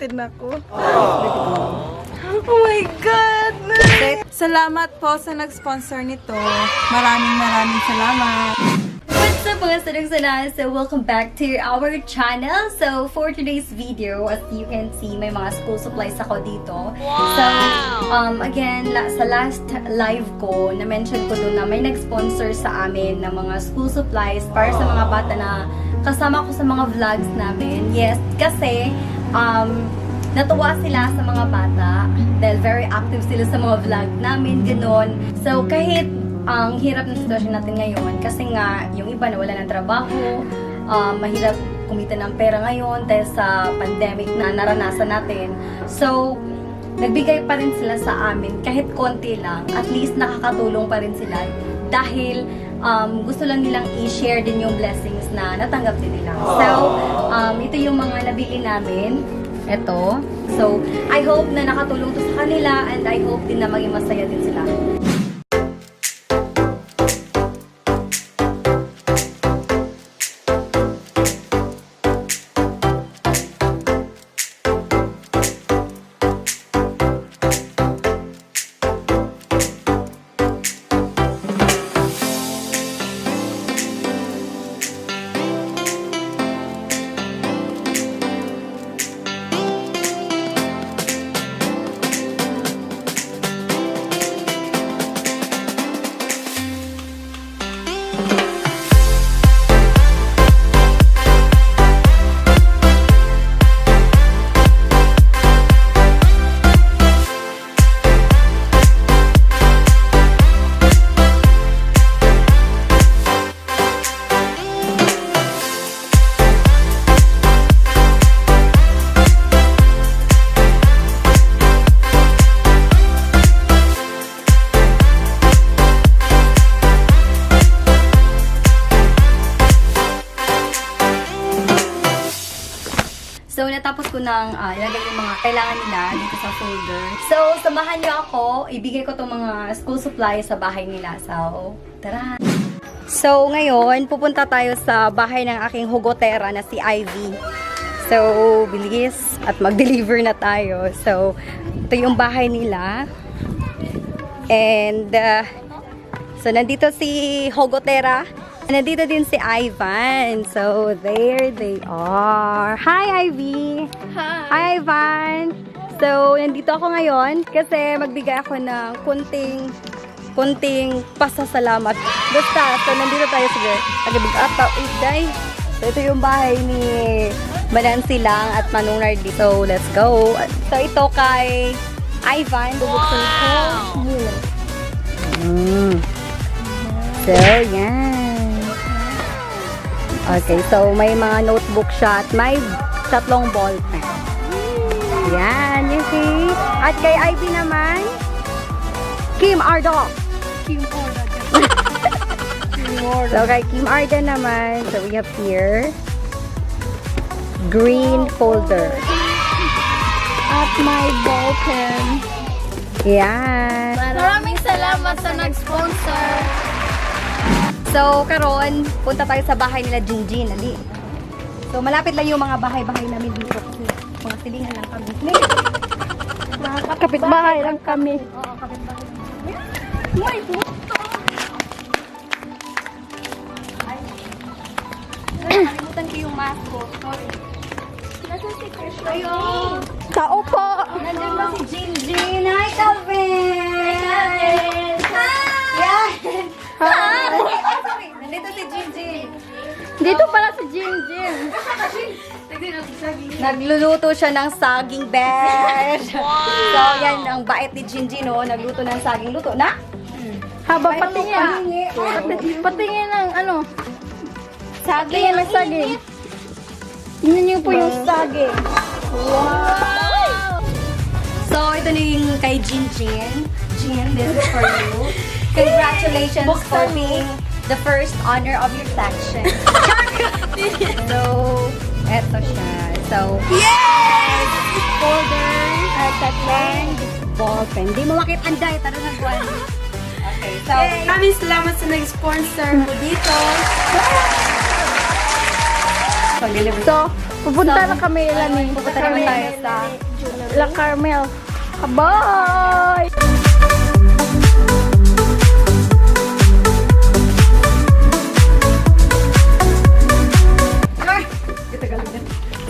excited na ako. Oh my God! Salamat po sa nag-sponsor nito. Maraming salamat. What's up mga sadong-sana? So welcome back to our channel. So for today's video, as you can see, may mga school supplies ako dito. Wow! So again, sa last live ko, na-mention ko doon na may nag-sponsor sa amin ng mga school supplies para sa mga bata na kasama ko sa mga vlogs namin. Yes, kasi natuwa sila sa mga bata dahil very active sila sa mga vlog namin, gano'n. So, kahit ang hirap ng sitwasyon natin ngayon, kasi nga, yung iba nawala ng trabaho, mahirap kumita ng pera ngayon dahil sa pandemic na naranasan natin. So, nagbigay pa rin sila sa amin, kahit konti lang, at least nakakatulong pa rin sila dahil gusto lang nilang i-share din yung blessings na natanggap din nila. So, ito yung mga nabili namin. Ito. So, I hope na nakatulong to sa kanila and I hope din na maging masaya din sila. So, natapos ko nang ilagay yung mga kailangan nila dito sa folder. So, samahan niyo ako. Ibigay ko itong mga school supplies sa bahay nila. So, tara! So, ngayon, pupunta tayo sa bahay ng aking hugotera na si Ivy. So, bilis at mag-deliver na tayo. So, ito yung bahay nila. And, so, nandito si hugotera. Nandito din si Ivan. So, there they are. Hi, Ivy! Hi! Hi, Ivan! So, nandito ako ngayon kasi magbigay ako ng kunting pasasalamat. Basta, so, nandito tayo sa Tagabig-Ataw, Iday. So, ito yung bahay ni Manansi lang at Manong Nardi. So, let's go. So, ito kay Ivan. Bubuksan ko. So, yan. Okay, so may mga notebook siya at may 3 ballpen. Yan, you see? At kay Ivy naman, Kim Ardo. So kay Kim Ardo naman, so we have here, green folder. At my ballpen. Yan. Maraming salamat sa nag-sponsor. So, karon punta tayo sa bahay nila Jinjin. Ali. So, malapit lang yung mga bahay-bahay namin dito. Kasi mga silingan lang kami. Kapit-bahay lang kami. Oo, kapit-bahay lang. May puto! Nakalimutan ko yung mask ko. Sorry. Nasaan si Krish? Ayun! Tao po! Nandiyan ba si Jinjin? Hi, Calvin! Hi, Calvin! Hi! Sorry, nandito si Jinjin. Dito pala si Jinjin. Nagluluto siya ng saging besh. Wow! So, yan, ang bait ni Jinjin, oh. Nagluto ng saging. Luto na? Habang patingin ng ano? Saging. May saging. Tingnan niyo po yung saging. Wow! So, ito na yung kay Jinjin. Jin, this is for you. Congratulations for being the first honor of your section. So, eto siya. So, yes! Folder, and ballpen. Hindi mo makit-anday. Tara na, buwan. Okay, so, Maraming salamat sa nag-sponsor mo dito. Pag-deliver. So, pupunta na kami ni Pupunta naman tayo sa La Carmel. Bye!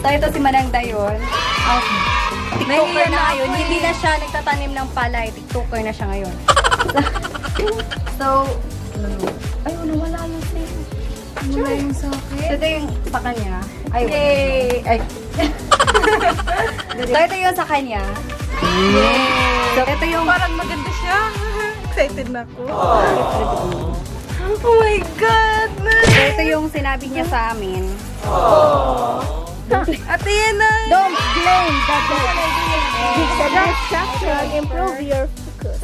So, ito si Manang Dayon. TikToker na ngayon. Hindi na siya nagtatanim ng palay. TikToker na siya ngayon. So, ay, wala yung sale. Wala yung sa akin. So, ito yung sa kanya. Ay, Yay! ay. So, ito yung sa kanya. Yay! So, ito yung Parang maganda siya. Excited na ako. Oh my God! So, ito yung sinabi niya sa amin. Ate yan na! Don't blame the distraction. Improve your focus.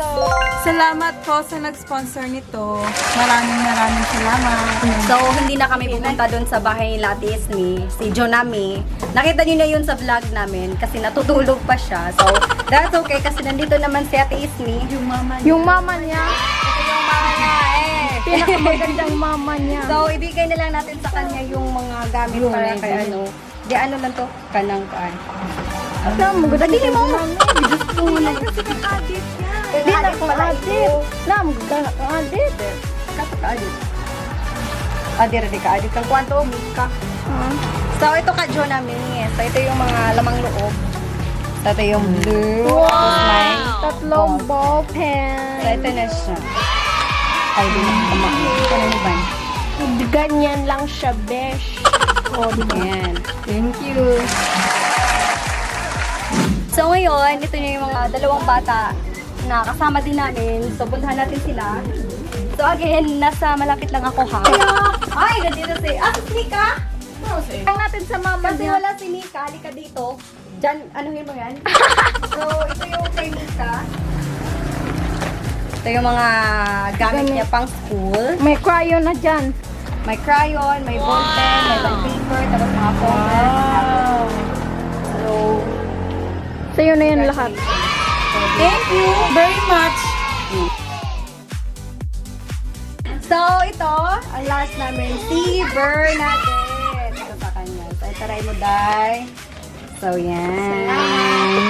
Salamat po sa nag-sponsor nito. Maraming salamat. So, hindi na kami pupunta doon sa bahay ni Ate Ismi, si Jonami. Nakita niyo na yun sa vlog namin kasi natutulog pa siya. So, that's okay kasi nandito naman si Ate Ismi. Yung mama Yung mama niya, Ito yung mama niya pinakamagandang mama niya. So, ibigay na lang natin sa kanya yung mga gamit para kay ano. Di ano lang to? Kanang kaan. Dili mo. Diyos ko na. kasi kaka-adit yan. Di na kong adit. Maganda kong adit. Ka-adit. Adir, di ka-adit. Kang kwanto, Mika. So, ito ka, Jonami. So, ito yung mga lamang loob. So, ito yung blue. Wow! Tatlong ball pen. So, ito na siya. Ay, di na tama. Ito na ni Van. Ganyan lang siya, besh. Oh, Ayan. Thank you. So, ngayon, ito na yung mga dalawang bata na kasama din namin. So, puntahan natin sila. So, again, nasa malapit lang ako, ha? Ay, nandito si... si Mika! Ang natin sa mama Kasi niya. wala si Mika. Halika dito. Diyan, anuhin mo yan. So, ito yung kay Mika. Ito yung mga gamit niya pang school. May crayon na dyan. May crayon, may ball pen, may bond paper, tapos mga folders. So, Sa'yo na yan lahat. Thank you very much. So, ito, ang last namin, si Bernadette. Ito sa kanya. So, itaray mo, Day. So, yan.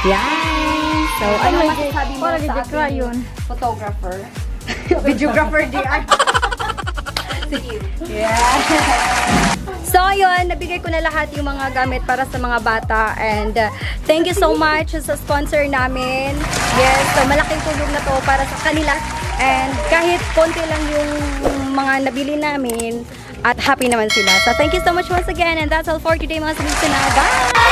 Yan. So, ano masasabi mo Wala sa di crayon. ating photographer? Videographer, DR. Yeah. So, ayun, nabigay ko na lahat yung mga gamit para sa mga bata. And thank you so much sa sponsor namin. Yes, so malaking tulong na to para sa kanila. And kahit konti lang yung mga nabili namin, at happy naman sila. So, thank you so much once again. And that's all for today, mga sinigsa na. Bye!